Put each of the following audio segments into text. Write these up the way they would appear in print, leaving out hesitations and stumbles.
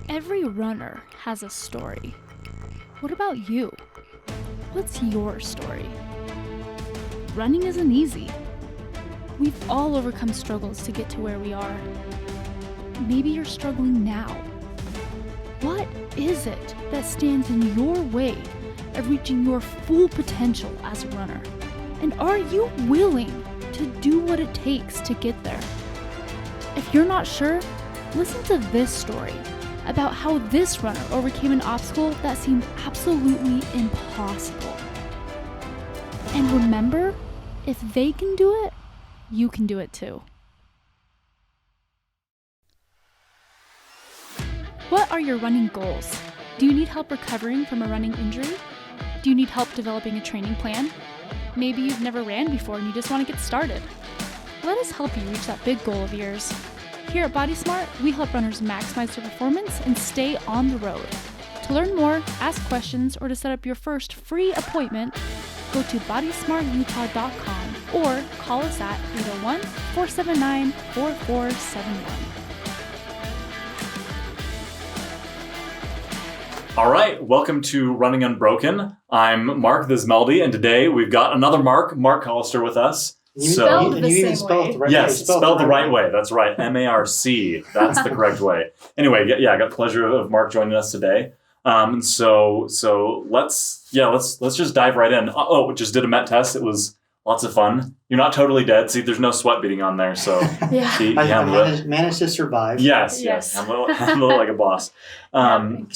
Every runner has a story. What about you? What's your story? Running isn't easy. We've all overcome struggles to get to where we are. Maybe you're struggling now. What is it that stands in your way of reaching your full potential as a runner? And are you willing to do what it takes to get there? If you're not sure, listen to this story about how this runner overcame an obstacle that seemed absolutely impossible. And remember, if they can do it, you can do it too. What are your running goals? Do you need help recovering from a running injury? Do you need help developing a training plan? Maybe you've never ran before and you just want to get started. Let us help you reach that big goal of yours. Here at Body Smart, we help runners maximize their performance and stay on the road. To learn more, ask questions, or to set up your first free appointment, go to bodysmartutah.com or call us at 801-479-4471. All right, welcome to Running Unbroken. I'm Marc, this is Melody, and today we've got another Marc Callister with us. You spelled the right way. Yes, spelled the right way. That's right. M-A-R-C. That's the correct way. Anyway, I got the pleasure of Marc joining us today. So let's just dive right in. Just did a MET test. It was lots of fun. You're not totally dead. See, there's no sweat beating on there, so I managed to survive. Yes. Handle it like a boss. Melody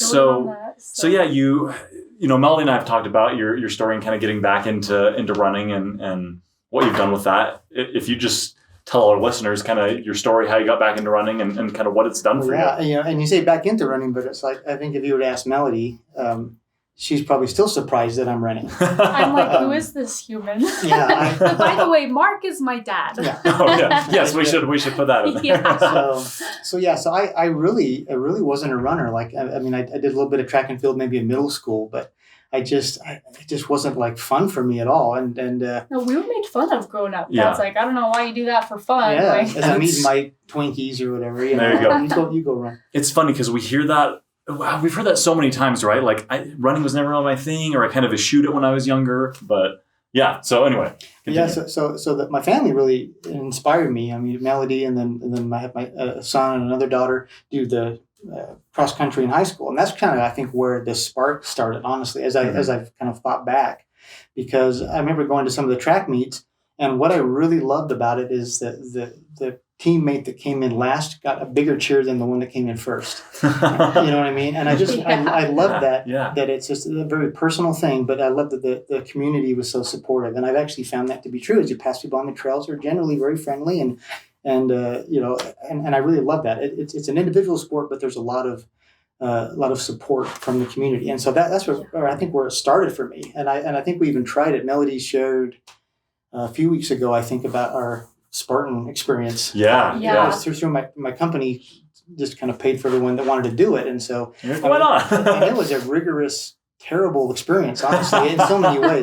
and I have talked about your story and kind of getting back into running and what you've done with that. If you just tell our listeners kind of your story, how you got back into running and kind of what it's done for you. Yeah, and you say back into running, but it's like, I think if you would ask Melody, she's probably still surprised that I'm running. I'm like, who is this human? Yeah. By the way, Marc is my dad. Yeah. Oh yeah. Yes, we should put that in there. Yeah. So I really wasn't a runner. Like, I did a little bit of track and field maybe in middle school, but it just wasn't like fun for me at all. And no, we were made fun of growing up. Yeah. Dad's like, I don't know why you do that for fun. Yeah, Like, as I'm eating my Twinkies or whatever. There you go. You go run. It's funny because we hear that. Wow, we've heard that so many times, right? Like running was never my thing, or I kind of eschewed it when I was younger. But yeah, so anyway. Continue. Yeah, so that my family really inspired me. I mean, Melody, and then I have my son and another daughter do the cross country in high school, and that's kind of I think where the spark started. Honestly, as I've kind of thought back, because I remember going to some of the track meets, and what I really loved about it is that the teammate that came in last got a bigger cheer than the one that came in first. You know what I mean? And I just I love that it's just a very personal thing, but I love that the community was so supportive, and I've actually found that to be true. As you pass people on the trails, are generally very friendly and I really love that. It's an individual sport, but there's a lot of support from the community, and so that's where I think where it started for me. And I think we even tried it. Melody shared a few weeks ago, I think, about our Spartan experience. Yeah. Through my company, just kind of paid for everyone that wanted to do it, and so why not? And it was a rigorous, terrible experience, honestly, in so many ways.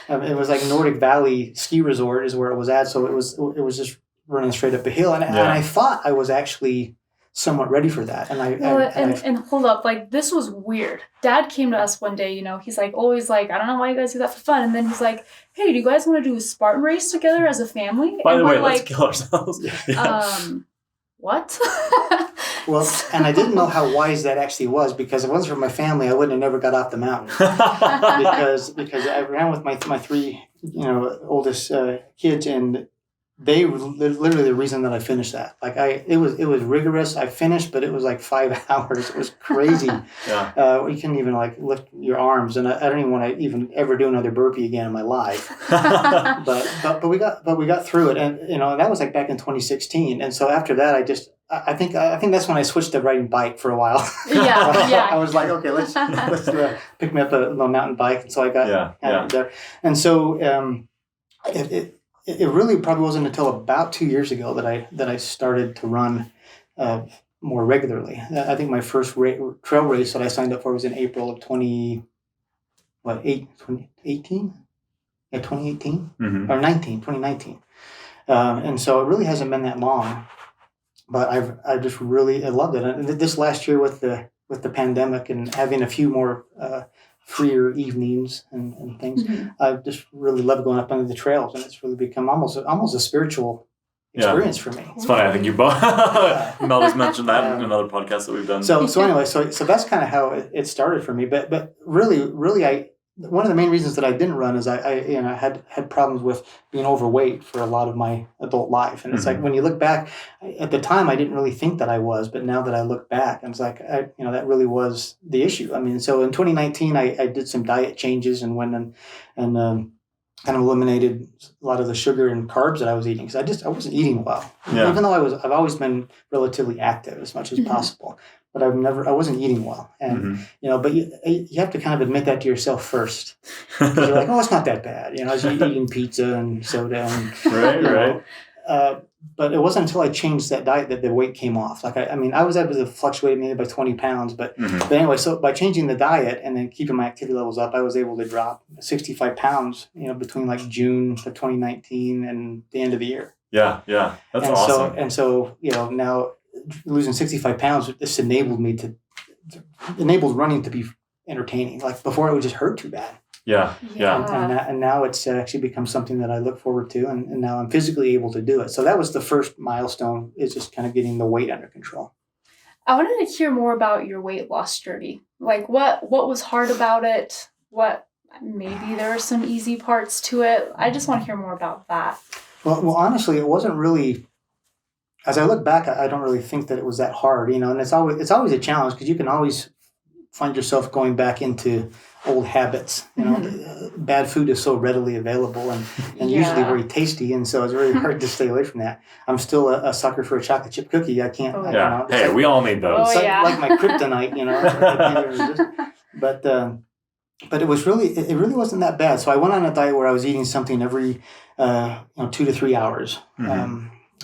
It was like Nordic Valley ski resort is where it was at, so it was just running straight up a hill, and I thought I was actually somewhat ready for that. And hold up, like this was weird. Dad came to us one day, he's like always like, I don't know why you guys do that for fun. And then he's like, hey, do you guys want to do a Spartan race together as a family? By the way, let's kill ourselves. What? Well, and I didn't know how wise that actually was, because if it wasn't for my family, I wouldn't have never got off the mountain. because I ran with my three oldest kids, and they were literally the reason that I finished that. Like it was rigorous. I finished, but it was like 5 hours. It was crazy. Yeah. You couldn't even like lift your arms, and I don't even want to even ever do another burpee again in my life. but we got through it, and that was like back in 2016. And so after that, I think that's when I switched to riding bike for a while. Yeah. I was like, okay, let's pick me up a little mountain bike, and so I got there. And so it really probably wasn't until about 2 years ago that I started to run more regularly. I think my first trail race that I signed up for was in April of 2018? Yeah, 2018 or 2019. And so it really hasn't been that long. but I just really I loved it. And this last year with the pandemic and having a few more freer evenings and things, I've just really loved going up under the trails, and it's really become almost a spiritual experience for me. It's funny. I think you both Melody's mentioned that in another podcast that we've done. So anyway, so that's kind of how it started for me. But really, one of the main reasons that I didn't run is I had problems with being overweight for a lot of my adult life, and it's like when you look back, at the time I didn't really think that I was, but now that I look back, it's like that really was the issue. I mean, so in 2019 I did some diet changes and went and kind of eliminated a lot of the sugar and carbs that I was eating because I wasn't eating well, even though I've always been relatively active as much as possible. But I wasn't eating well. And, but you have to kind of admit that to yourself first. Because you're like, oh, it's not that bad. I was eating pizza and soda. And, right. But it wasn't until I changed that diet that the weight came off. Like, I was able to fluctuate maybe by 20 pounds. But anyway, so by changing the diet and then keeping my activity levels up, I was able to drop 65 pounds, between like June of 2019 and the end of the year. Yeah. That's awesome. So, now losing 65 pounds, this enabled running to be entertaining. Like before, it would just hurt too bad. Yeah. And now it's actually become something that I look forward to, and now I'm physically able to do it. So that was the first milestone, is just kind of getting the weight under control. I wanted to hear more about your weight loss journey. Like what was hard about it? What maybe there are some easy parts to it. I just want to hear more about that. Well, honestly, it wasn't really. As I look back, I don't really think that it was that hard, and it's always a challenge because you can always find yourself going back into old habits. Bad food is so readily available and usually very tasty, and so it's really hard to stay away from that. I'm still a sucker for a chocolate chip cookie. I can't. Hey, we all need those. It's like my kryptonite, I can't even resist. But it really wasn't that bad. So I went on a diet where I was eating something every 2 to 3 hours.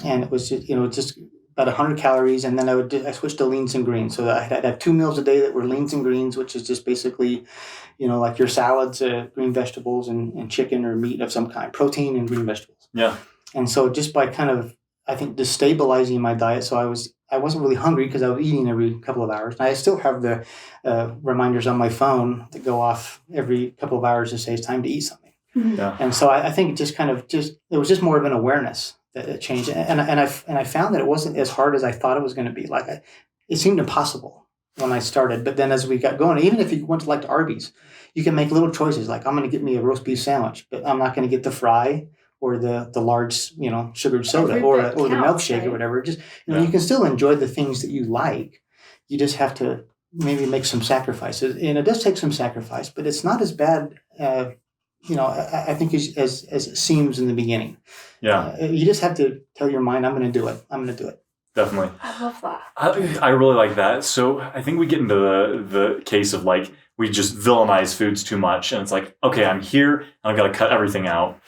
And it was just about 100 calories, and then I switched to leans and greens. So I'd have 2 meals a day that were leans and greens, which is just basically, like your salads, green vegetables, and chicken or meat of some kind, protein and green vegetables. Yeah. And so just by kind of, I think, destabilizing my diet, so I wasn't really hungry because I was eating every couple of hours. And I still have the reminders on my phone that go off every couple of hours to say it's time to eat something. Yeah. And so I think it just kind of it was just more of an awareness that it changed, and I found that it wasn't as hard as I thought it was going to be. Like it seemed impossible when I started, but then as we got going, even if you went to Arby's, you can make little choices. Like I'm going to get me a roast beef sandwich, but I'm not going to get the fry or the large sugared soda or the milkshake or whatever. Just you can still enjoy the things that you like. You just have to maybe make some sacrifices, and it does take some sacrifice, but it's not as bad. I think as it seems in the beginning. Yeah. You just have to tell your mind, I'm going to do it. I'm going to do it. Definitely. I love that. I really like that. So I think we get into the case of we just villainize foods too much. And it's like, okay, I'm here and I've got to cut everything out.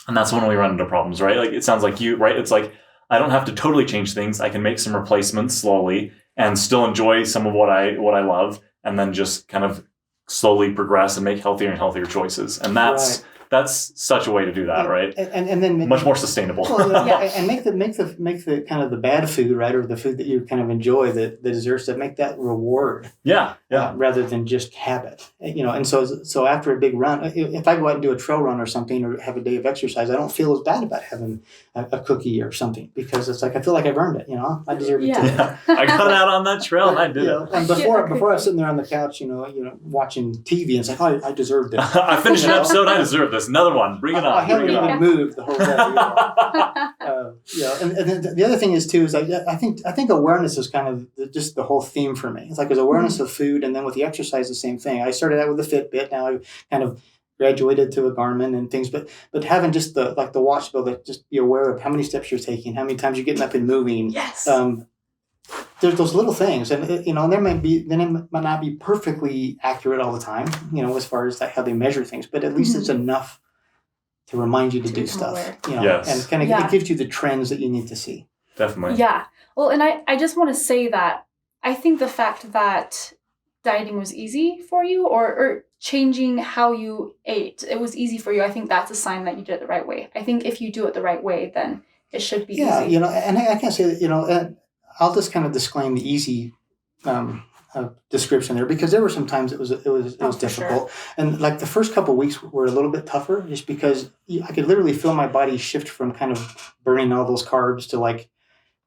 And that's when we run into problems, right? Like it sounds like you, right? It's like, I don't have to totally change things. I can make some replacements slowly and still enjoy some of what I love. And then just kind of slowly progress and make healthier and healthier choices. And that's such a way to do that, right? And then much more sustainable. And make the kind of the bad food, right, or the food that you kind of enjoy, the desserts, that make that reward. Yeah. Rather than just habit, And so after a big run, if I go out and do a trail run or something, or have a day of exercise, I don't feel as bad about having a cookie or something, because it's like I feel like I've earned it. I deserve it too. Yeah. I got out on that trail and I did it. And before I was sitting there on the couch, watching TV, and it's like, oh, I deserved it. I finished an episode. I deserve this. Another one. Bring it on. I haven't even moved the whole day. And then the other thing is too is I think awareness is kind of just the whole theme for me. It's like there's awareness of food, and then with the exercise, the same thing. I started out with a Fitbit. Now I've kind of graduated to a Garmin and things, but having just the watch bill, that just be aware of how many steps you're taking, how many times you're getting up and moving. Yes. There's those little things, and there might not be perfectly accurate all the time, as far as how they measure things, but at least it's enough to remind you to do stuff, Yes. and kind of it gives you the trends that you need to see. Definitely. Yeah. Well, and I just want to say that I think the fact that dieting was easy for you, or changing how you ate, it was easy for you. I think that's a sign that you did it the right way. I think if you do it the right way, then it should be easy. Yeah, and I can't say that, I'll just kind of disclaim the easy description there, because there were some times it was difficult, and like the first couple of weeks were a little bit tougher, just because I could literally feel my body shift from kind of burning all those carbs to like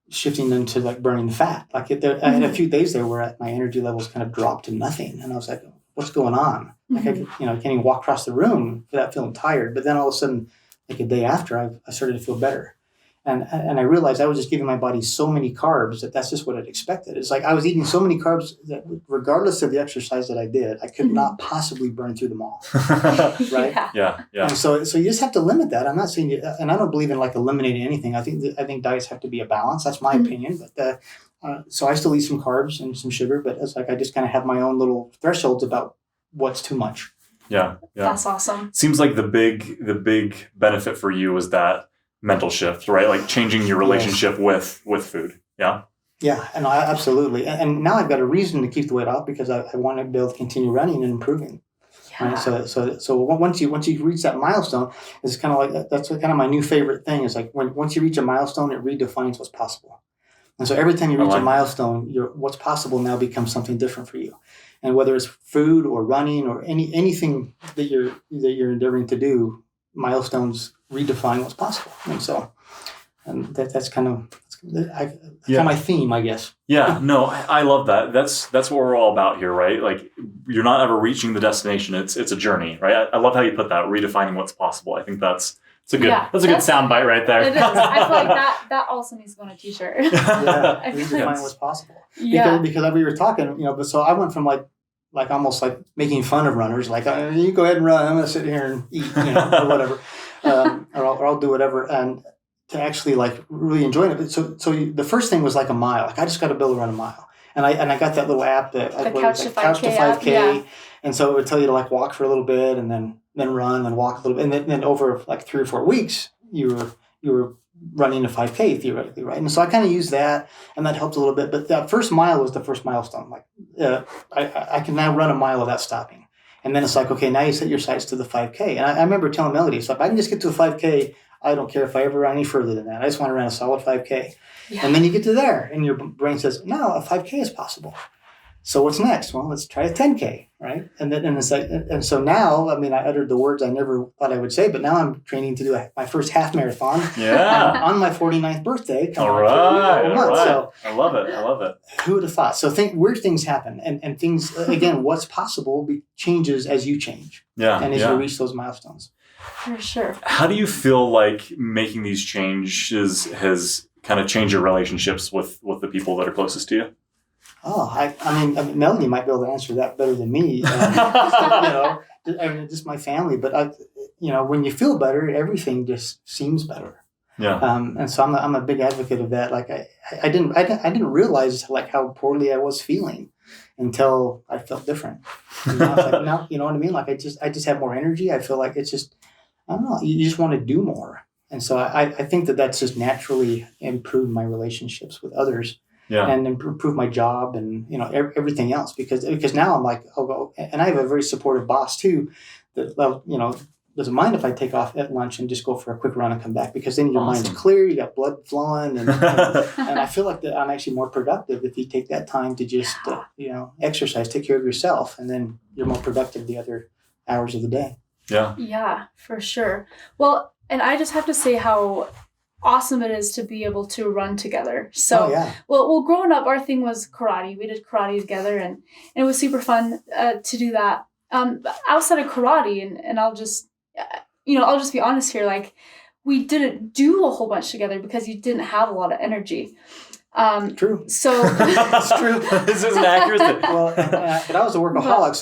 shifting them to like burning the fat. Like I had a few days there where my energy levels kind of dropped to nothing, and I was like, "What's going on?" Like I can't even walk across the room without feeling tired. But then all of a sudden, like a day after, I started to feel better. And I realized I was just giving my body so many carbs that's just what it expected. It's like I was eating so many carbs that regardless of the exercise that I did, I could not possibly burn through them all. Right? Yeah. And so you just have to limit that. I'm not saying and I don't believe in like eliminating anything. I think diets have to be a balance. That's my opinion. But so I still eat some carbs and some sugar, but it's like I just kind of have my own little thresholds about what's too much. Yeah. That's awesome. Seems like the big benefit for you was that mental shift, right? Like changing your relationship with food. Yeah. Yeah, and absolutely. And now I've got a reason to keep the weight off, because I want to be able to continue running and improving. Yeah. Right? So once you reach that milestone, it's kind of like that's kind of my new favorite thing. Is like once you reach a milestone, it redefines what's possible. And so every time you reach a milestone, what's possible now becomes something different for you. And whether it's food or running or anything that you're endeavoring to do, milestones redefine what's possible. And so, that's kind of my theme, I guess. Yeah, no, I love that. That's what we're all about here, right? Like you're not ever reaching the destination. It's a journey, right? I love how you put that, redefining what's possible. I think that's a good soundbite right there. It is. I feel like that also needs to go on a t-shirt. Yeah, redefine what's possible. Yeah. Because we were talking, but so I went from like almost like making fun of runners, like you go ahead and run, I'm going to sit here and eat, or whatever, or I'll do whatever, and to actually like really enjoying it. So the first thing was like a mile. Like I just got to be able to run a mile, and I got that little app that Couch to 5K, yeah. And so it would tell you to like walk for a little bit, and then run and walk a little bit, and then over like 3 or 4 weeks you were running a 5K theoretically, right? And so I kind of used that, and that helped a little bit. But that first mile was the first milestone. Like I can now run a mile without stopping. And then it's like, okay, now you set your sights to the 5K. And I remember telling Melody, so if I can just get to a 5K, I don't care if I ever run any further than that. I just want to run a solid 5K. Yeah. And then you get to there, and your brain says, no, a 5K is possible. So what's next? Well, let's try a 10K, right? And it's like, and so now, I mean, I uttered the words I never thought I would say, but now I'm training to do my first half marathon. Yeah. On my 49th birthday. All right. So I love it. Who would have thought? So weird things happen, and things again. What's possible changes as you change. Yeah. And as you reach those milestones. For sure. How do you feel like making these changes has kind of changed your relationships with the people that are closest to you? Oh, I mean, Melanie might be able to answer that better than me. Just my family. But when you feel better, everything just seems better. Yeah. And so I'm a big advocate of that. Like I didn't realize like how poorly I was feeling until I felt different. And I was like, no, you know what I mean? Like I just have more energy. I feel like it's just, I don't know. You just want to do more. And so I think that's just naturally improved my relationships with others. Yeah. And improve my job and everything else because now I'm like, I'll go, and I have a very supportive boss too that doesn't mind if I take off at lunch and just go for a quick run and come back, because then your mind's clear, you got blood flowing, and I feel like that I'm actually more productive if you take that time to just exercise, take care of yourself, and then you're more productive the other hours of the day. Yeah, for sure. Well, and I just have to say how awesome it is to be able to run together. So, well, growing up, our thing was karate. We did karate together, and it was super fun to do that. Outside of karate, and I'll just be honest here, like we didn't do a whole bunch together because you didn't have a lot of energy. True. So it's true. This isn't accurate. Well, but I was a workaholic,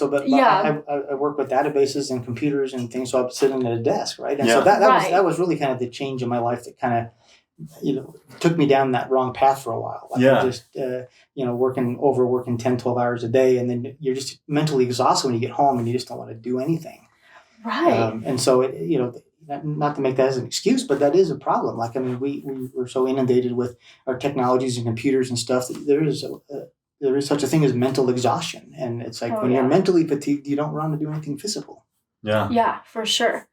I work with databases and computers and things. So I'm sitting at a desk, right? And so that was really kind of the change in my life that kind of, took me down that wrong path for a while. Like I just, working 10, 12 hours a day, and then you're just mentally exhausted when you get home and you just don't want to do anything. Right. And so not to make that as an excuse, but that is a problem. Like, I mean, we're so inundated with our technologies and computers and stuff that there is such a thing as mental exhaustion. And it's like when you're mentally fatigued, you don't want to do anything physical. Yeah. Yeah, for sure.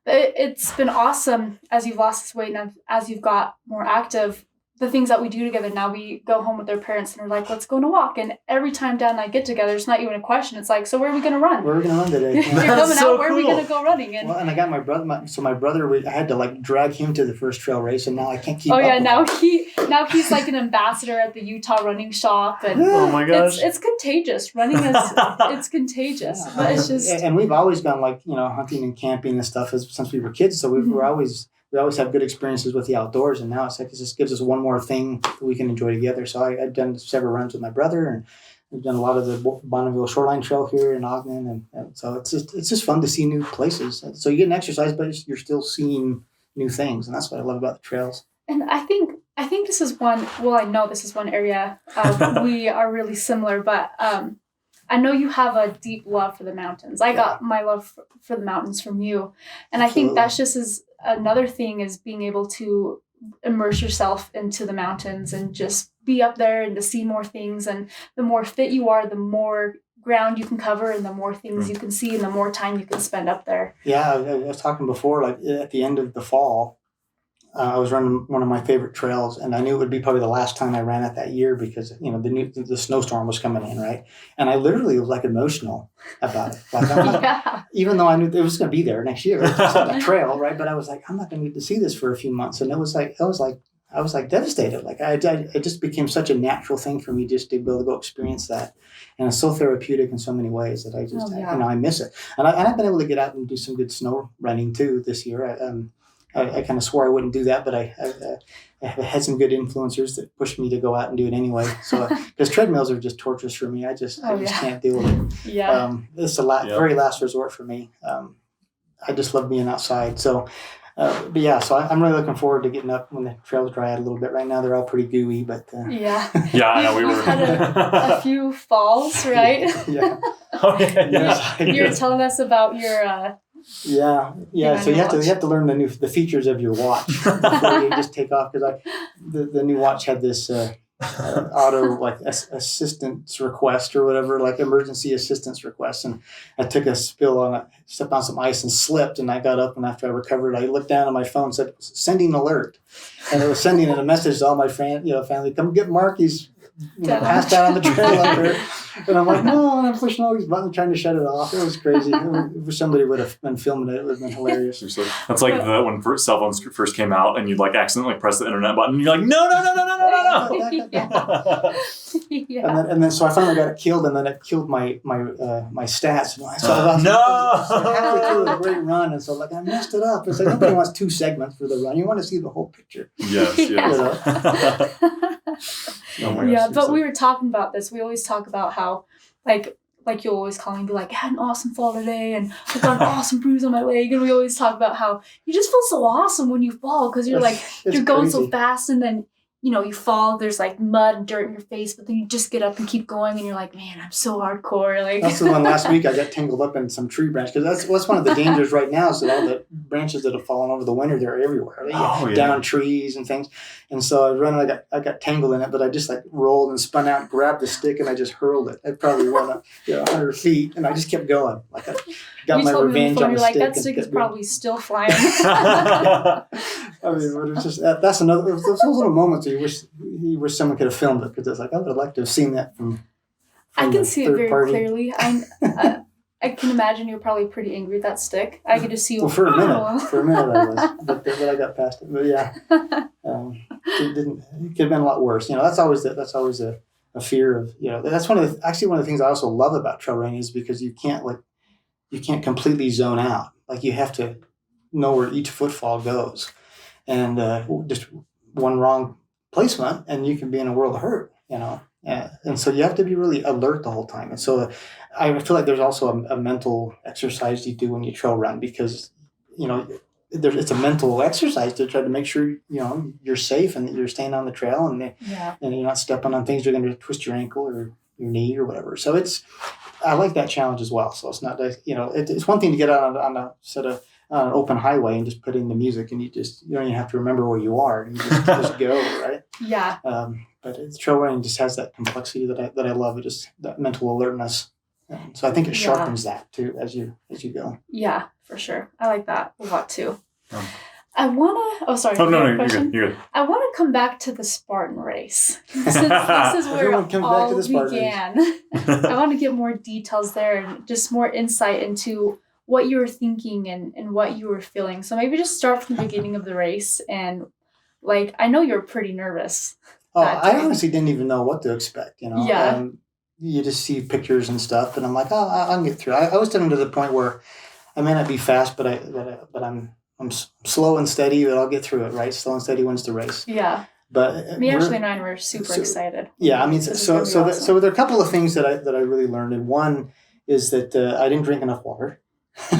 It's been awesome as you've lost this weight and as you've got more active. the things that we do together. Now we go home with their parents and we're like, let's go on a walk. And every time Dad and I get together, it's not even a question. It's like, so where are we going to run? Where are we going to run today? You're coming out. Where are we going to go running? And I got my brother. My brother, I had to like drag him to the first trail race, and now I can't keep. Oh up yeah, with now he's like an ambassador at the Utah running shop, and oh my gosh, it's contagious. Running is it's contagious, but it's just. And we've always gone like hunting and camping and stuff since we were kids, so we're always. We always have good experiences with the outdoors, and now it's like it just gives us one more thing that we can enjoy together. So I've done several runs with my brother, and we've done a lot of the Bonneville Shoreline Trail here in Ogden, and so it's just fun to see new places. So you get an exercise, but you're still seeing new things, and that's what I love about the trails. And I think this is one. Well, I know this is one area we are really similar, but I know you have a deep love for the mountains. I got my love for the mountains from you, and I think that's just another thing is being able to immerse yourself into the mountains and just be up there and to see more things. And the more fit you are, the more ground you can cover and the more things you can see and the more time you can spend up there. Yeah, I was talking before, like at the end of the fall, I was running one of my favorite trails, and I knew it would be probably the last time I ran it that year because the snowstorm was coming in, right? And I literally was like emotional about it. Like I'm not, even though I knew it was going to be there next year, it's on a trail, right? But I was like, I'm not going to need to see this for a few months, and I was devastated. Like it just became such a natural thing for me just to be able to go experience that, and it's so therapeutic in so many ways that I just I miss it. And I've been able to get out and do some good snow running too this year. I kind of swore I wouldn't do that, but I had some good influencers that pushed me to go out and do it anyway. So, because treadmills are just torturous for me, I just can't deal with it. Yeah, it's very last resort for me. I just love being outside. So, but yeah, so I'm really looking forward to getting up when the trails dry out a little bit. Right now, they're all pretty gooey, but yeah, I know we were had a few falls, right? Yeah. You were telling us about your. Yeah. So you have to learn the features of your watch before you just take off. Because the new watch had this auto assistance request or whatever, like emergency assistance request, and I took a stepped on some ice and slipped, and I got up, and after I recovered, I looked down at my phone, said sending alert, and it was sending a message to all my family, come get Marc, he's passed out on the trail up there. And I'm like, no, and I'm pushing all these buttons trying to shut it off. It was crazy. If somebody would have been filming it, it would have been hilarious. That's like when cell phones first came out and you'd like accidentally press the internet button and you're like, no. Yeah. And then so I finally got it killed, and then it killed my stats. And No! Halfway through a great run, and so I messed it up. It's like nobody wants 2 segments for the run. You want to see the whole picture. Yes. Oh my gosh, but we were talking about this. We always talk about how, like you always call me and be like, I had an awesome fall today, and I got an awesome bruise on my leg. And we always talk about how you just feel so awesome when you fall because you're you're going so fast, and then you fall. There's like mud and dirt in your face, but then you just get up and keep going, and you're like, man, I'm so hardcore. That's the one last week. I got tangled up in some tree branch because that's one of the dangers right now. Is that all the branches that have fallen over the winter, they're everywhere. Down trees and things. And so I was running. I got tangled in it, but I just rolled and spun out, grabbed the stick, and I just hurled it. I probably went 100 feet, and I just kept going. I got my revenge on the stick. That stick is probably still flying. I mean, but it's just that's another. Those little moments you wish someone could have filmed it, because it's like I would have liked to have seen that from I can see it very clearly. I can imagine you're probably pretty angry with that stick. I could just see. Well, for a minute I was, but I got past it. But yeah, it could have been a lot worse. That's always a fear of. That's one of the things I also love about trail running is because you can't completely zone out. You have to know where each footfall goes, and just one wrong placement, and you can be in a world of hurt. And so you have to be really alert the whole time. And so I feel like there's also a mental exercise you do when you trail run, because it's a mental exercise to try to make sure you're safe and that you're staying on the trail and you're not stepping on things that are going to twist your ankle or your knee or whatever. So I like that challenge as well. So it's not it's one thing to get out on a set of an open highway and just put in the music, and you don't even have to remember where you are. You just go, right? Yeah. But trail running just has that complexity that I love. It just that mental alertness. So I think it sharpens that too as you go. Yeah, for sure. I like that a lot too. I want to... Oh, sorry. Oh, no, you're good. You're good. I want to come back to the Spartan Race. Since this is where it all began. I want to get more details there and just more insight into what you were thinking and what you were feeling. So maybe just start from the beginning of the race. And, like, I know you're pretty nervous. Oh, I honestly didn't even know what to expect, you know? Yeah. You just see pictures and stuff, and I'm like, oh, I'll get through. I was getting to the point where I may not be fast, but I'm slow and steady, but I'll get through it, right? Slow and steady wins the race. Yeah. But me, Ashley, and I were super excited. Yeah, I mean, so there are a couple of things that I really learned, and one is that I didn't drink enough water.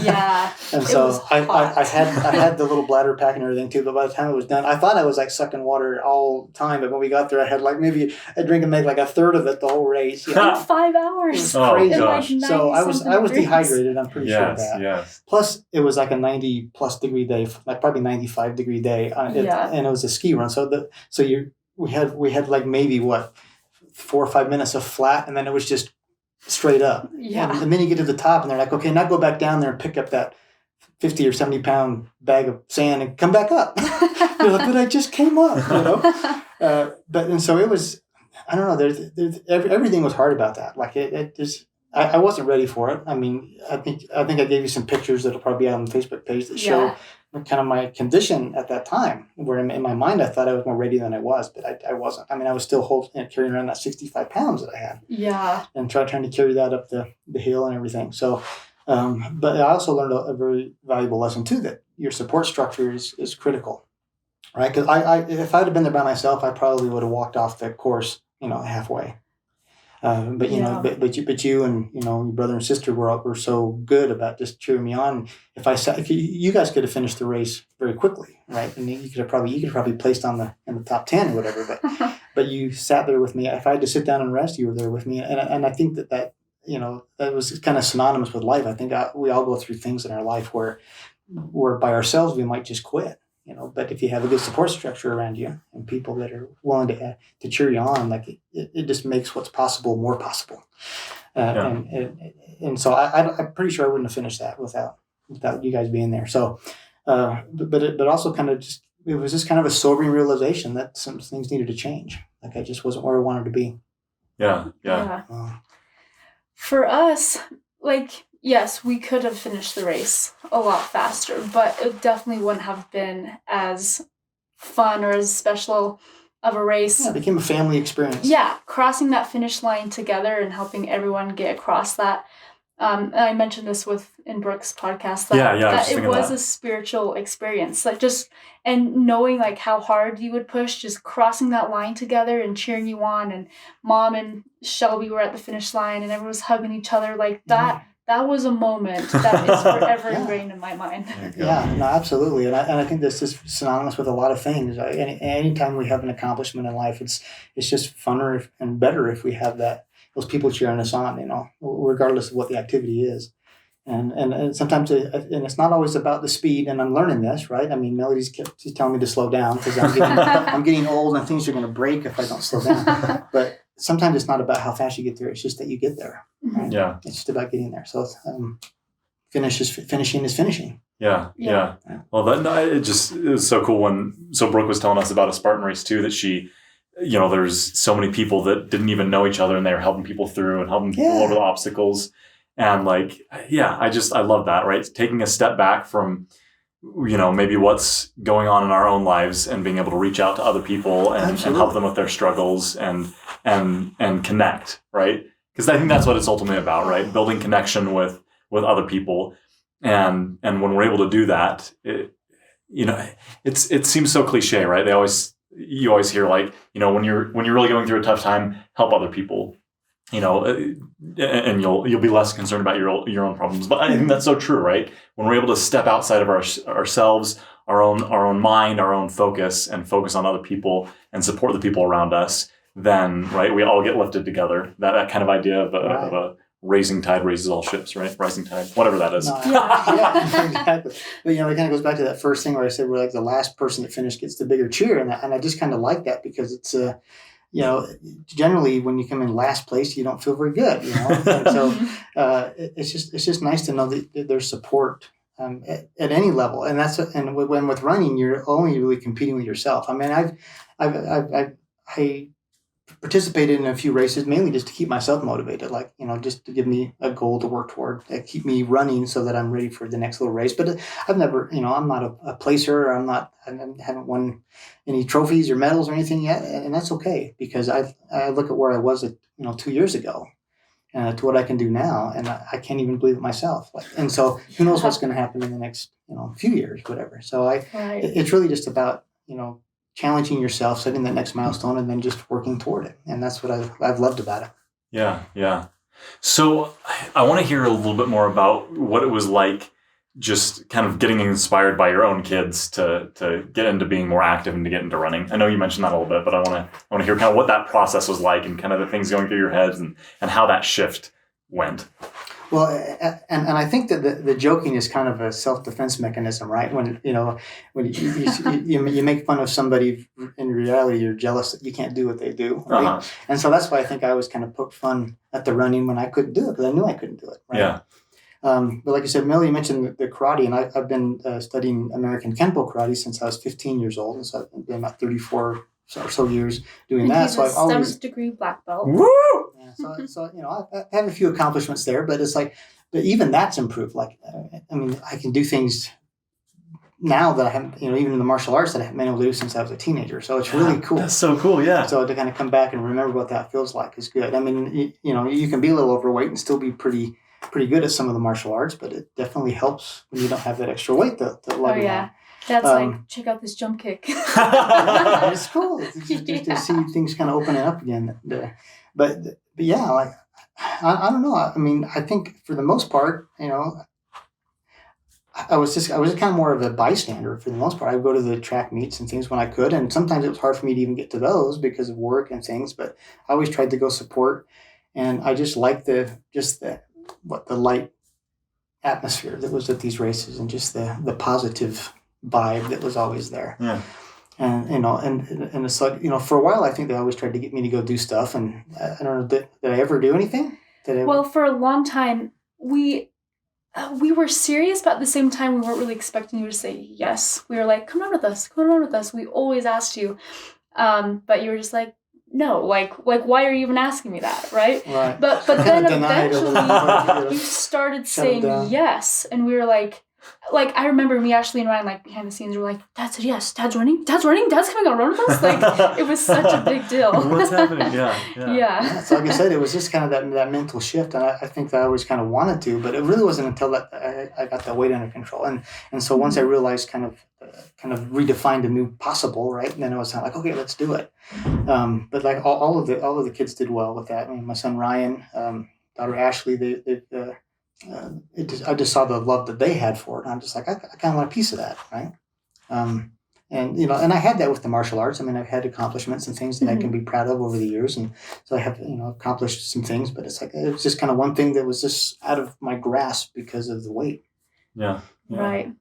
Yeah. And so I had the little bladder pack and everything too, but by the time it was done, I thought I was like sucking water all the time, but when we got there, I had like maybe a drink and make like a third of it the whole race. You know? 5 hours. It was crazy. Like So I was dehydrated. I'm pretty sure of that. Yes. Plus, it was like a 90+ degree day, like probably 95-degree day, and it was a ski run. We had like maybe 4 or 5 minutes of flat, and then it was just straight up. Yeah. And the minute you get to the top, and they're like, okay, now go back down there and pick up that 50 or 70 pound bag of sand and come back up. You're like, but I just came up, you know. And so it was. I don't know. Everything was hard about that. Like it just. I wasn't ready for it. I mean, I think I gave you some pictures that'll probably be out on the Facebook page that show kind of my condition at that time. Where in my mind I thought I was more ready than I was, but I wasn't. I mean, I was still carrying around that 65 pounds that I had. Yeah. And trying to carry that up the hill and everything. So, but I also learned a very valuable lesson too, that your support structure is critical, right? Because if I'd have been there by myself, I probably would have walked off the course, halfway. But you and your brother and sister were so good about just cheering me on. If you guys could have finished the race very quickly, right? And you could have probably placed in the top 10 or whatever. But you sat there with me. If I had to sit down and rest, you were there with me. And I think that was kind of synonymous with life. I think we all go through things in our life where by ourselves we might just quit. But if you have a good support structure around you and people that are willing to cheer you on, like it just makes what's possible more possible. And so I'm pretty sure I wouldn't have finished that without you guys being there. So, but also kind of it was just kind of a sobering realization that some things needed to change. Like I just wasn't where I wanted to be. Yeah. For us, like. Yes, we could have finished the race a lot faster, but it definitely wouldn't have been as fun or as special of a race. Yeah, it became a family experience. Yeah, crossing that finish line together and helping everyone get across that. And I mentioned this in Brooke's podcast that it was a spiritual experience. Like and knowing like how hard you would push, just crossing that line together and cheering you on, and Mom and Shelby were at the finish line and everyone was hugging each other like that. Mm-hmm. That was a moment that is forever ingrained in my mind. Yeah, no, absolutely. And I think this is synonymous with a lot of things. Anytime we have an accomplishment in life, it's just funner and better if we have those people cheering us on, regardless of what the activity is. And sometimes it's not always about the speed, and I'm learning this, right? I mean, Melody's telling me to slow down because I'm getting old and things are going to break if I don't slow down. But sometimes it's not about how fast you get there. It's just that you get there. Right? Yeah. It's just about getting there. So finishing is finishing. Yeah. Well, it was so cool so Brooke was telling us about a Spartan race too, that she, there's so many people that didn't even know each other and they were helping people through and helping people over the obstacles. And I love that, right? Taking a step back from, maybe what's going on in our own lives and being able to reach out to other people and help them with their struggles and connect, right? Because I think that's what it's ultimately about, right? Building connection with other people. And when we're able to do that, it seems so cliche, right? You always hear like, when you're really going through a tough time, help other people. And you'll be less concerned about your own problems. But I think that's so true, right? When we're able to step outside of ourselves, our own mind, our own focus, and focus on other people and support the people around us, then we all get lifted together. That kind of idea of a raising tide raises all ships, right? Rising tide, whatever that is. Yeah, exactly. But it kind of goes back to that first thing where I said we're like the last person that finished gets the bigger cheer, and I just kind of like that because it's generally when you come in last place, you don't feel very good, And so it's just nice to know that there's support at any level. And when with running, you're only really competing with yourself. I mean, I participated in a few races mainly just to keep myself motivated, like, just to give me a goal to work toward, keep me running so that I'm ready for the next little race. But I've never, I'm not a placer. I haven't won any trophies or medals or anything yet. And that's okay, because I look at where I was 2 years ago to what I can do now. And I can't even believe it myself. And so who knows what's going to happen in the next, few years, whatever. So it's really just about, challenging yourself, setting that next milestone, and then just working toward it. And that's what I've loved about it. Yeah. So I want to hear a little bit more about what it was like, just kind of getting inspired by your own kids to get into being more active and to get into running. I know you mentioned that a little bit, but I want to hear kind of what that process was like and kind of the things going through your heads and how that shift went. Well, and I think that the joking is kind of a self-defense mechanism, right? When you make fun of somebody, in reality you're jealous that you can't do what they do, right? Uh-huh. And so that's why I think I always kind of poked fun at the running when I couldn't do it, because I knew I couldn't do it, right? Yeah. But like you said, Millie, you mentioned the karate, and I've been studying American Kenpo karate since I was 15 years old, and so I've been about 34 or so years doing that. So I've always 7th degree black belt. Woo! So I have a few accomplishments there, but it's like, but even that's improved. Like, I can do things now that I haven't, even in the martial arts that I haven't been able to do since I was a teenager. So it's really cool. That's so cool, yeah. So to kind of come back and remember what that feels like is good. I mean, you can be a little overweight and still be pretty good at some of the martial arts, but it definitely helps when you don't have that extra weight to lug around. That's like, check out this jump kick. It's cool. To see things kind of opening up again. But yeah, like, I don't know. I mean, I think for the most part, I was kind of more of a bystander for the most part. I would go to the track meets and things when I could, and sometimes it was hard for me to even get to those because of work and things. But I always tried to go support, and I just liked the light atmosphere that was at these races, and just the positive vibe that was always there. Yeah. And and it's like, for a while I think they always tried to get me to go do stuff, and I don't know, did I ever do anything? Well, for a long time we were serious, but at the same time we weren't really expecting you to say yes. We were like, come on with us. We always asked you, but you were just like, no, like why are you even asking me that, right? Right. But then eventually you started saying yes, and we were like I remember me, Ashley, and Ryan, like, behind the scenes, were like, Dad said yes, Dad's running, Dad's coming on run with us. Like, it was such a big deal. What's happening? Yeah. So like I said, it was just kind of that mental shift, and I think that I always kind of wanted to, but it really wasn't until that I got that weight under control, and so once I realized kind of redefined a new possible, right, and then it was kind of like, okay, let's do it. But like all of the kids did well with that. I mean, my son Ryan, daughter Ashley, I just saw the love that they had for it. And I'm just like, I kind of want a piece of that, right? And I had that with the martial arts. I mean, I've had accomplishments and things that I can be proud of over the years, and so I have accomplished some things. But it's like, it was just kind of one thing that was just out of my grasp because of the weight. Yeah. Right.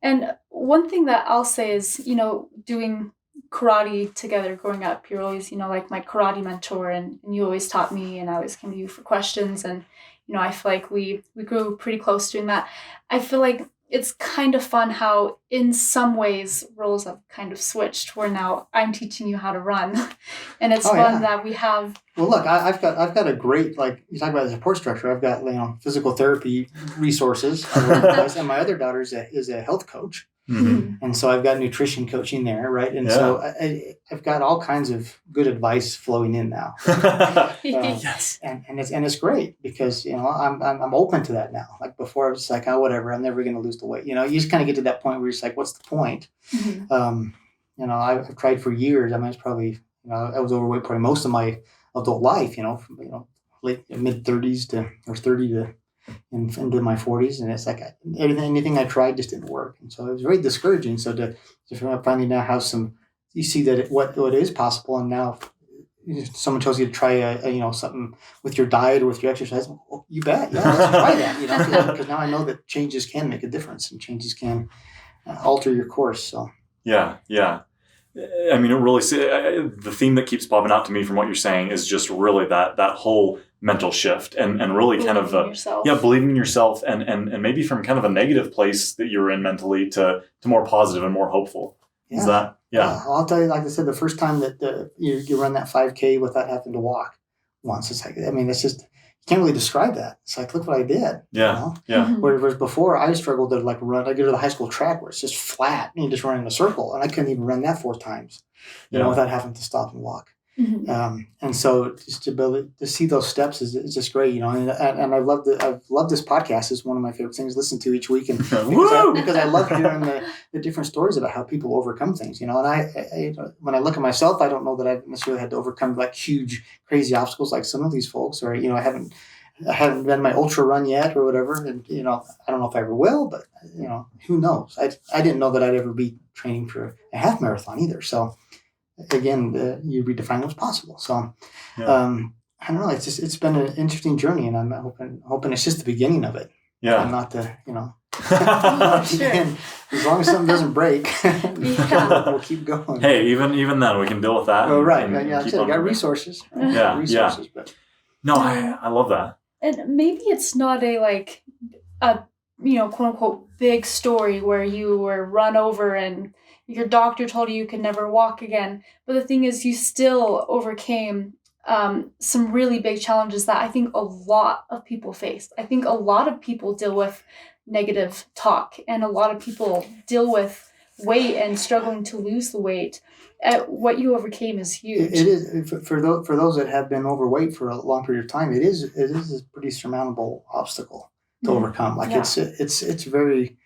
And one thing that I'll say is, doing karate together growing up, you're always, like my karate mentor, and you always taught me, and I always came to you for questions, and I feel like we grew pretty close doing that. I feel like it's kind of fun how in some ways roles have kind of switched, where now I'm teaching you how to run, and it's fun that we have. Well, look, I've got a great, like, you talk about the support structure. I've got physical therapy resources, and my other daughter is a health coach. Mm-hmm. And so I've got nutrition coaching there, right? And so I've got all kinds of good advice flowing in now. Yes, and it's great because I'm open to that now. Like before, I was just like, oh, whatever, I'm never going to lose the weight. You just kind of get to that point where you're just like, what's the point? Mm-hmm. I've tried for years. I mean, it's probably I was overweight probably most of my adult life. From late mid 30s or 30 to into my 40s, and it's like anything I tried just didn't work, and so it was very discouraging. So to finally now have you see that what is possible, and now someone tells you to try something with your diet or with your exercise. Well, you bet, yeah, let's try that. Because now I know that changes can make a difference, and changes can alter your course. So yeah. I mean, it really, the theme that keeps popping out to me from what you're saying is just really that whole mental shift and really kind of believing in yourself and maybe from kind of a negative place that you were in mentally to more positive and more hopeful. Yeah. Is that I'll tell you, like I said, the first time that you run that 5K without having to walk once, it's like, I mean, it's just, you can't really describe that. It's like, look what I did. Yeah. You know? Yeah. Mm-hmm. Whereas before, I struggled to like run. I go to the high school track where it's just flat and you just run in a circle, and I couldn't even run that 4 times, you know, without having to stop and walk. Mm-hmm. And so just to be able to see those steps is just great, you know. And I've loved this podcast. It's one of my favorite things to listen to each week, and because I love hearing the different stories about how people overcome things, you know. And I when I look at myself, I don't know that I've necessarily had to overcome like huge, crazy obstacles like some of these folks, or you know, I haven't done my ultra run yet or whatever, and you know, I don't know if I ever will, but you know, who knows? I didn't know that I'd ever be training for a half marathon either, so. Again, you redefine what's possible. So, I don't know. It's been an interesting journey, and I'm hoping it's just the beginning of it. Yeah, and not the sure. Sure. As long as something doesn't break, we'll keep going. Hey, even then we can deal with that. Oh, right. And I said, I got resources. Right? Yeah, resources. But. No, I love that. And maybe it's not a quote unquote big story where you were run over and your doctor told you could never walk again. But the thing is, you still overcame some really big challenges that I think a lot of people face. I think a lot of people deal with negative talk, and a lot of people deal with weight and struggling to lose the weight. What you overcame is huge. It is for those that have been overweight for a long period of time. It is a pretty surmountable obstacle to overcome. Like it's very.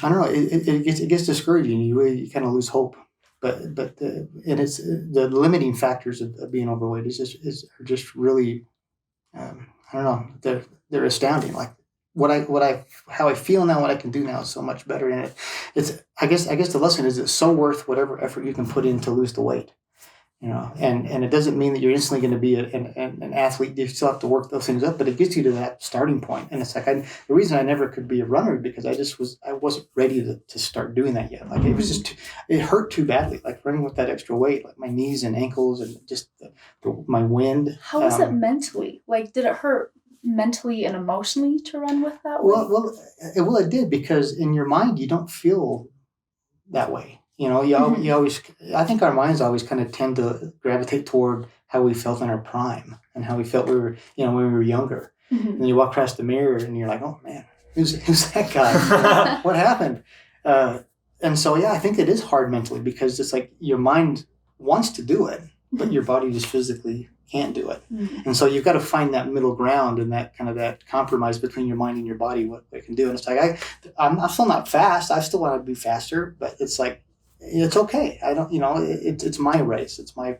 I don't know. It gets discouraging. You kind of lose hope. But it's the limiting factors of being overweight are just really I don't know. They're astounding. Like how I feel now, what I can do now is so much better. And it's I guess the lesson is it's so worth whatever effort you can put in to lose the weight. You know, and it doesn't mean that you're instantly going to be an athlete. You still have to work those things up, but it gets you to that starting point. And it's like the reason I never could be a runner because I wasn't ready to start doing that yet. Like it was just it hurt too badly. Like running with that extra weight, like my knees and ankles, and just my wind. How was it mentally? Like, did it hurt mentally and emotionally to run with that weight? Well, it did, because in your mind you don't feel that way. You know, you always. I think our minds always kind of tend to gravitate toward how we felt in our prime and how we felt when we were younger. Mm-hmm. And you walk across the mirror and you're like, oh man, who's that guy? What happened? And so I think it is hard mentally, because it's like your mind wants to do it, but your body just physically can't do it. Mm-hmm. And so you've got to find that middle ground and that kind of that compromise between your mind and your body, what it can do. And it's like I'm still not fast. I still want to be faster, but it's like. It's okay. I don't, it's my race. It's my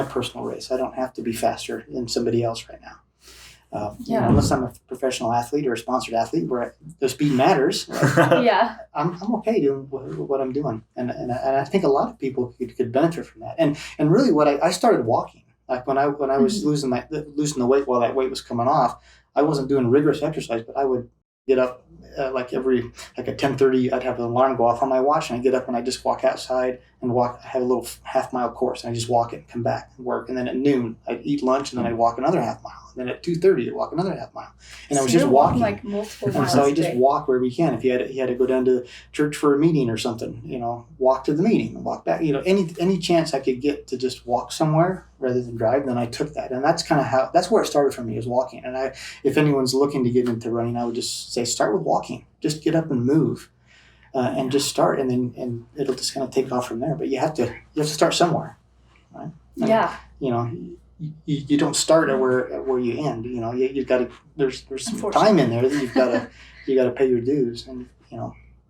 personal race. I don't have to be faster than somebody else right now. Unless I'm a professional athlete or a sponsored athlete where the speed matters. I'm okay doing what I'm doing. And I think a lot of people could benefit from that. And really I started walking. Like when I was losing the weight while that weight was coming off, I wasn't doing rigorous exercise, but I would get up at 10:30, I'd have an alarm go off on my watch, and I get up and I just walk outside and walk. I have a little half-mile course, and I just walk it and come back and work. And then at noon, I'd eat lunch, and then I'd walk another half mile. And then at 2:30, I'd walk another half mile. And I was just walking like multiple miles. And so I just walk wherever you can. If you had to go down to church for a meeting or something, walk to the meeting and walk back. Any chance I could get to just walk somewhere rather than drive, then I took that. And that's kind of that's where it started for me, is walking. And if anyone's looking to get into running, I would just say start with walking. Just get up and move, and just start, and it'll just kind of take off from there. But you have to start somewhere, right? And, you don't start at where you end. You've got to. There's some time in there that you got to pay your dues and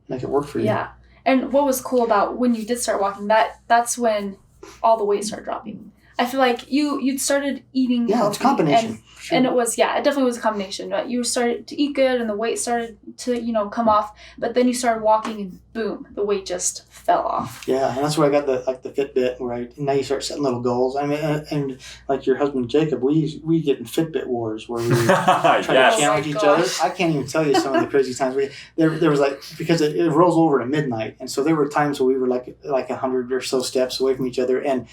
make it work for you. Yeah. And what was cool about when you did start walking, that's when all the weight started dropping. I feel like you'd started eating healthy. It's a combination. And it was, it definitely was a combination. Right? You started to eat good and the weight started to, come off. But then you started walking and boom, the weight just fell off. Yeah, and that's where I got the Fitbit, where now you start setting little goals. I mean, and like your husband Jacob, we get in Fitbit wars where we try to challenge each other. I can't even tell you some of the crazy times there was because it rolls over to midnight, and so there were times where we were like 100 or so steps away from each other, and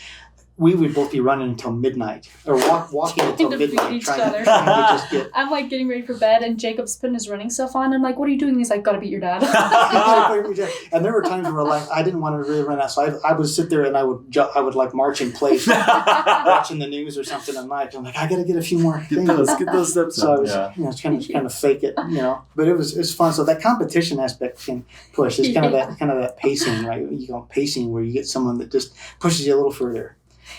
we would both be running until midnight or walking until midnight trying to just get. I'm like getting ready for bed and Jacob's putting his running stuff on. I'm like, what are you doing? He's like, gotta beat your dad. And there were times where like I didn't want to really run out, so I would sit there and I would like march in place, watching the news or something at night. I'm like, I gotta get a few more things. Get those steps. So I was, kind of fake it, But it's fun. So that competition aspect can push. It's kind of that pacing, right? You go pacing where you get someone that just pushes you a little further.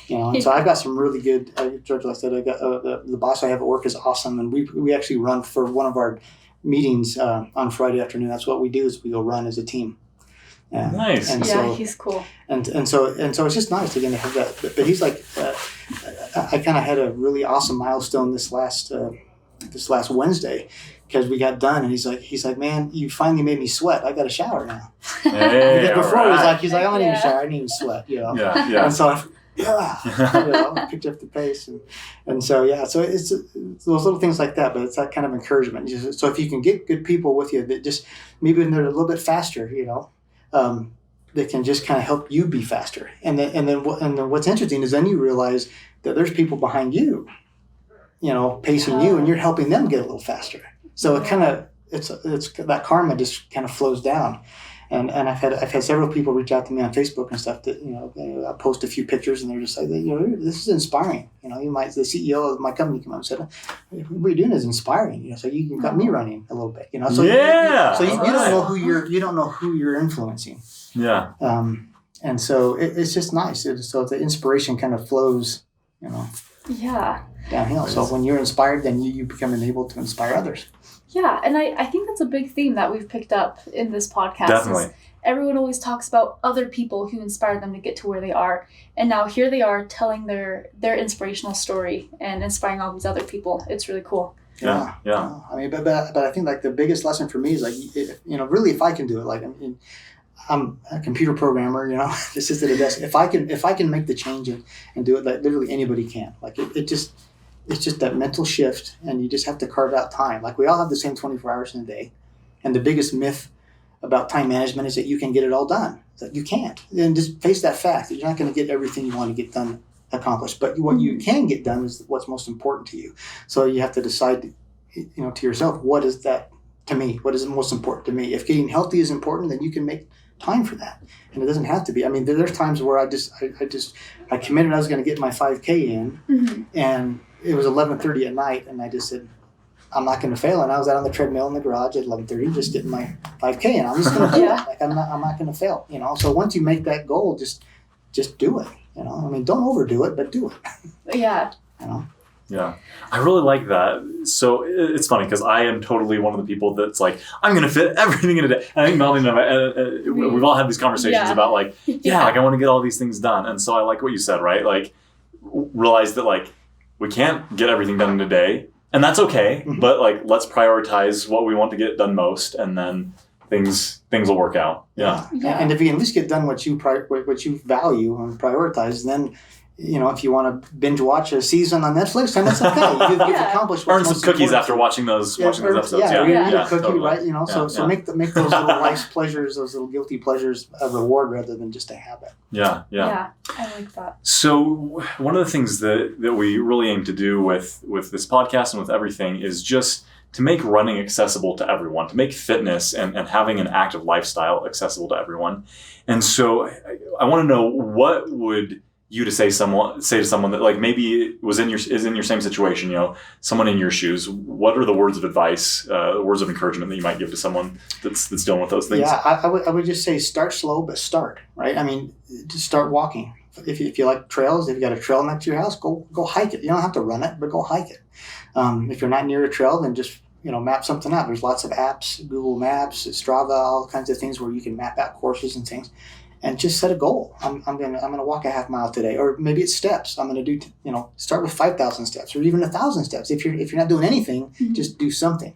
And so I've got some really good, George, like I said, I got the boss I have at work is awesome. And we actually run for one of our meetings on Friday afternoon. That's what we do is we go run as a team. Nice. And so, he's cool. And so it's just nice again to have that. But he's like, I kind of had a really awesome milestone this last Wednesday because we got done and he's like, man, you finally made me sweat. I got a shower now. Hey, because before right. he's like, I don't need a shower. I didn't even sweat. Yeah. And so I picked up the pace and so so it's those little things like that, but it's that kind of encouragement. So if you can get good people with you that just maybe they're a little bit faster, that can just kind of help you be faster. And then what's interesting is then you realize that there's people behind you, pacing you, and you're helping them get a little faster. So it kind of it's that karma just kind of flows down. And I've had several people reach out to me on Facebook and stuff that I post a few pictures and they're just like, this is inspiring. The CEO of my company came up and said, what you're doing is inspiring. So you got me running a little bit. So you don't know who you're influencing. Yeah. And so it's just nice. So the inspiration kind of flows. Yeah. Downhill. So when you're inspired, then you become able to inspire others. Yeah, and I think that's a big theme that we've picked up in this podcast. Definitely. Everyone always talks about other people who inspired them to get to where they are. And now here they are telling their inspirational story and inspiring all these other people. It's really cool. Yeah. I mean, but I think like the biggest lesson for me is like, really if I can do it, like, I'm a computer programmer, this is the best. If I can make the change and do it, like literally anybody can. Like it's just that mental shift, and you just have to carve out time. Like we all have the same 24 hours in a day, and the biggest myth about time management is that you can get it all done. That you can't, and just face that fact that you're not going to get everything you want to get done accomplished. But what you can get done is what's most important to you. So you have to decide, to yourself, what is that to me? What is most important to me? If getting healthy is important, then you can make time for that, and it doesn't have to be. I mean, there's times where I committed I was going to get my 5K in, and it was 11:30 at night, and I just said, I'm not going to fail. And I was out on the treadmill in the garage at 11:30, just getting my 5K, and I'm just going to do it. Like I'm not going to fail. So once you make that goal, just do it. I mean, don't overdo it, but do it. Yeah. Yeah, I really like that. So it's funny because I am totally one of the people that's like, I'm going to fit everything in a day. I think Melanie and I, we've all had these conversations about like, like I want to get all these things done. And so I like what you said, right? Like realize that like we can't get everything done in a day, and that's okay. Mm-hmm. But like, let's prioritize what we want to get done most, and then things will work out. Yeah. And if you can at least get done what you value and prioritize, then if you want to binge watch a season on Netflix, then that's okay. You've accomplished what's earn some cookies after watching those episodes. Eat a cookie, totally. Right? So make those little life's pleasures, those little guilty pleasures, a reward rather than just a habit. Yeah, I like that. So one of the things that we really aim to do with this podcast and with everything is just to make running accessible to everyone, to make fitness and having an active lifestyle accessible to everyone. And so I want to know, what would you to say to someone that like maybe is in your same situation, someone in your shoes, what are the words of advice, words of encouragement that you might give to someone that's dealing with those things? Yeah, I would just say start slow, but start, right? I mean, just start walking. If you like trails, if you got a trail next to your house, go hike it. You don't have to run it, but go hike it. If you're not near a trail, then just map something out. There's lots of apps, Google Maps, Strava, all kinds of things where you can map out courses and things. And just set a goal. I'm gonna walk a half mile today, or maybe it's steps. I'm gonna do start with 5,000 steps, or even 1,000 steps. If you're not doing anything, just do something,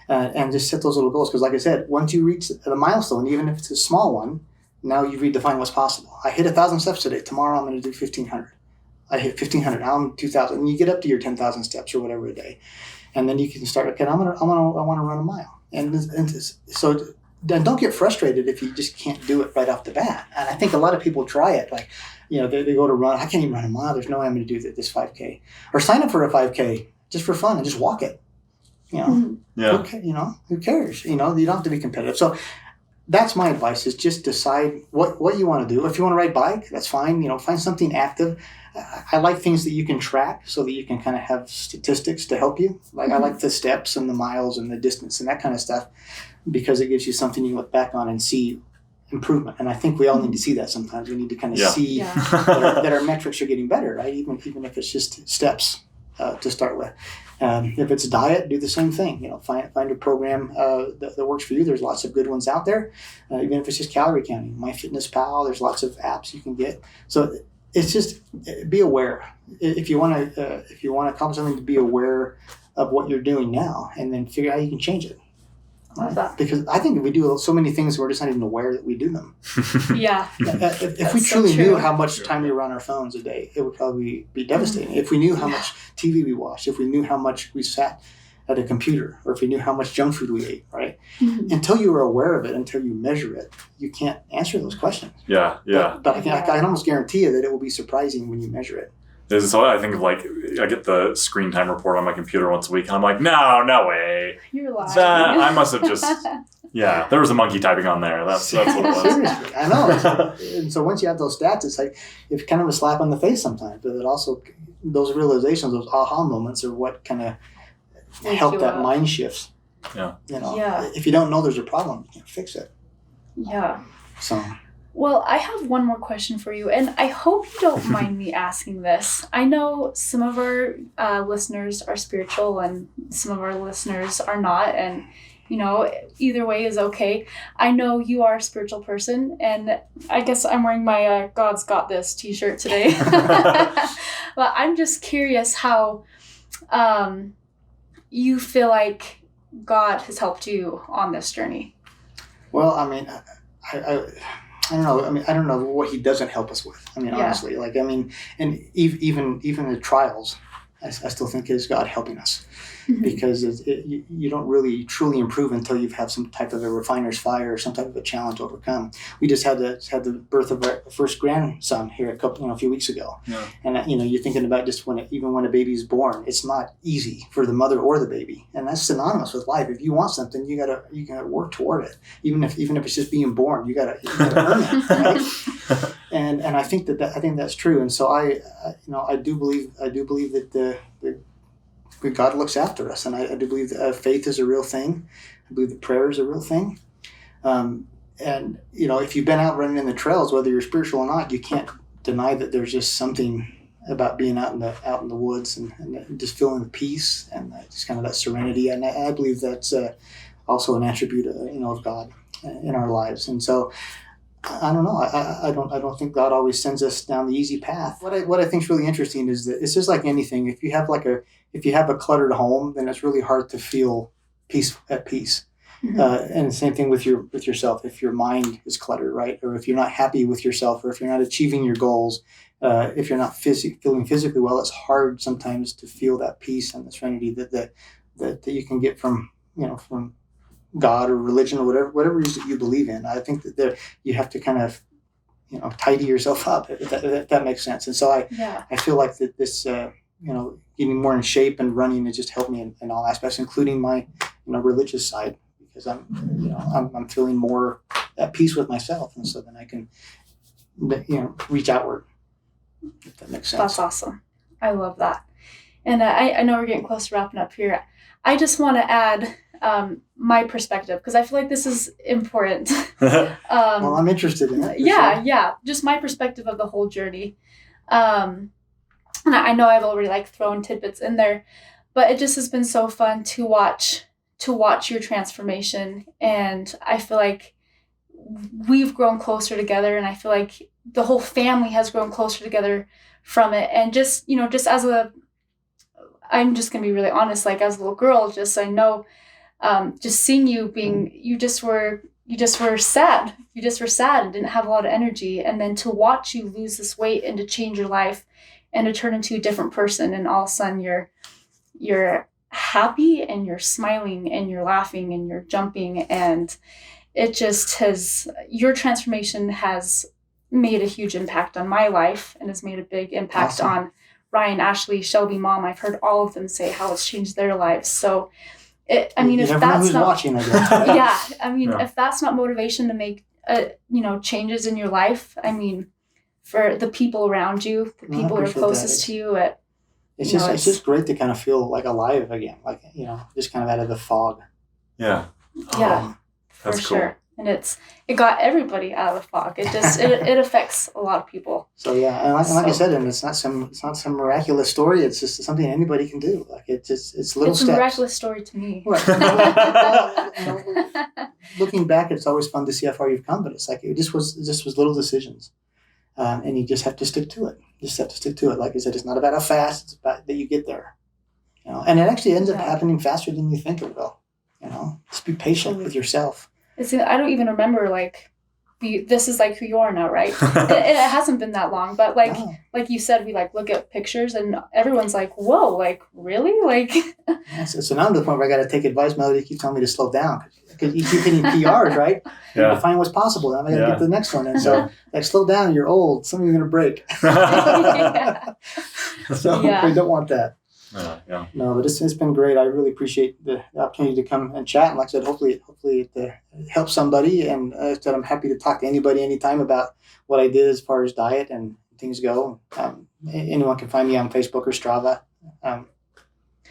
and just set those little goals. Because like I said, once you reach the milestone, even if it's a small one, now you've redefined what's possible. I hit 1,000 steps today. Tomorrow I'm gonna do 1,500. I hit 1,500. Now I'm 2,000. And you get up to your 10,000 steps or whatever a day, and then you can start. Okay, I want to run a mile, and so don't get frustrated if you just can't do it right off the bat. And I think a lot of people try it. Like, they go to run. I can't even run a mile. There's no way I'm going to do this 5K. Or sign up for a 5K just for fun and just walk it. Mm-hmm. Yeah. Who cares? You don't have to be competitive. So that's my advice, is just decide what you want to do. If you want to ride bike, that's fine. Find something active. I like things that you can track so that you can kind of have statistics to help you. Like I like the steps and the miles and the distance and that kind of stuff, because it gives you something you look back on and see improvement. And I think we all need to see that sometimes. We need to kind of see that our metrics are getting better, right? Even if it's just steps to start with. If it's diet, do the same thing. Find a program that works for you. There's lots of good ones out there. Even if it's just calorie counting, MyFitnessPal, there's lots of apps you can get. So it's just be aware. If you want to accomplish something, to be aware of what you're doing now, and then figure out how you can change it. Love that. Because I think we do so many things we're just not even aware that we do them. Yeah. If we truly knew how much time we were on our phones a day, it would probably be devastating. If we knew how much TV we watched, if we knew how much we sat at a computer, or if we knew how much junk food we ate, right? Mm-hmm. Until you are aware of it, until you measure it, you can't answer those questions. Yeah. But I can almost guarantee you that it will be surprising when you measure it. So I think I get the screen time report on my computer once a week, and I'm like, no way. You're lying. I must have just, there was a monkey typing on there. That's what it was. Seriously, I know. And so once you have those stats, it's like, it's kind of a slap on the face sometimes, but it also, those realizations, those aha moments are what kind of help that mind shift. Yeah. If you don't know there's a problem, you can't fix it. Yeah. So. Well, I have one more question for you, and I hope you don't mind me asking this. I know some of our listeners are spiritual and some of our listeners are not, and, either way is okay. I know you are a spiritual person, and I guess I'm wearing my God's Got This t-shirt today. But I'm just curious how you feel like God has helped you on this journey. Well, I don't know. I don't know what he doesn't help us with. Honestly, and even the trials, I still think is God helping us, because you don't really truly improve until you've had some type of a refiner's fire or some type of a challenge to overcome. We just had the birth of our first grandson here a few weeks ago, and you're thinking about just when a baby's born, it's not easy for the mother or the baby, and that's synonymous with life. If you want something, you gotta work toward it. Even if it's just being born, you gotta earn it, right? And I think that's true. And so I do believe that God looks after us, and I do believe that faith is a real thing. I believe that prayer is a real thing. And if you've been out running in the trails, whether you're spiritual or not, you can't deny that there's just something about being out in the woods and just feeling the peace and just kind of that serenity. And I believe that's also an attribute of God in our lives. And so I don't know. I don't think God always sends us down the easy path. What I think is really interesting is that it's just like anything. If you have a cluttered home, then it's really hard to feel at peace. Mm-hmm. And the same thing with yourself. If your mind is cluttered, right, or if you're not happy with yourself, or if you're not achieving your goals, if you're not feeling physically well, it's hard sometimes to feel that peace and the serenity that you can get from God or religion or whatever it is that you believe in. I think that you have to kind of, tidy yourself up, if that makes sense. And so I feel like that this, getting more in shape and running has just helped me in all aspects, including my, religious side, because I'm feeling more at peace with myself. And so then I can, reach outward, if that makes sense. That's awesome. I love that. And I know we're getting close to wrapping up here. I just want to add my perspective, because I feel like this is important. Well, I'm interested in it. Yeah. Just my perspective of the whole journey. And I know I've already thrown tidbits in there, but it just has been so fun to watch your transformation. And I feel like we've grown closer together, and I feel like the whole family has grown closer together from it. And just I'm just gonna be really honest, as a little girl, I know, just seeing you being, you just were sad. You just were sad and didn't have a lot of energy. And then to watch you lose this weight and to change your life and to turn into a different person, and all of a sudden you're happy and you're smiling and you're laughing and you're jumping, and it just has, your transformation has made a huge impact on my life and has made a big impact on Ryan, Ashley, Shelby, Mom. I've heard all of them say how it's changed their lives. So, if that's not watching, I guess. If that's not motivation to make, changes in your life, I mean, for the people around you, the people who are closest to you, it's just great to kind of feel like alive again, like, just kind of out of the fog. Yeah. Yeah, for sure. And it got everybody out of the fog. It just it affects a lot of people. So yeah, and like I said, and it's not some miraculous story. It's just something anybody can do. Like it's little steps. It's a miraculous story to me. Right. Looking back, it's always fun to see how far you've come, but it's like it just was little decisions, and you just have to stick to it. Like I said, it's not about how fast; it's about that you get there. And it actually ends up happening faster than you think it will. Just be patient with yourself. I don't even remember this is like who you are now, right? it hasn't been that long, but like you said, we look at pictures and everyone's like, whoa, really? So now I'm to the point where I got to take advice. Melody keeps telling me to slow down because you keep hitting PRs, right? Yeah. To find what's possible. Now I got to get to the next one. And so slow down. You're old. Some of you are going to break. So we don't want that. Yeah. No, but it's been great. I really appreciate the opportunity to come and chat. And like I said, hopefully it helps somebody. And I'm happy to talk to anybody anytime about what I did as far as diet and things go. Anyone can find me on Facebook or Strava.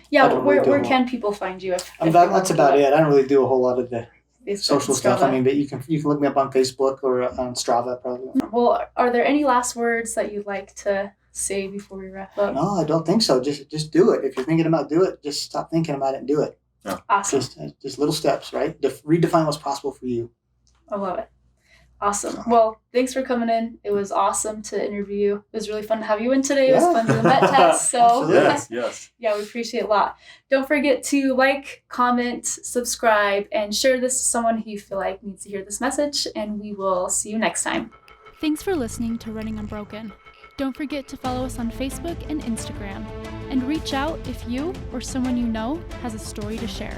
Where can people find you? That's about it. I don't really do a whole lot of the social stuff. I mean, but you can look me up on Facebook or on Strava probably. Well, are there any last words that you'd like to say before we wrap up? No, I don't think so. Just do it. If you're thinking about do it, just stop thinking about it and do it. Yeah. Awesome. Just little steps, right? Redefine what's possible for you. I love it. Awesome. Well, thanks for coming in. It was awesome to interview you. It was really fun to have you in today. It was fun to do the vet test. So yes. Yeah, we appreciate it a lot. Don't forget to like, comment, subscribe, and share this to someone who you feel like needs to hear this message. And we will see you next time. Thanks for listening to Running Unbroken. Don't forget to follow us on Facebook and Instagram, and reach out if you or someone you know has a story to share.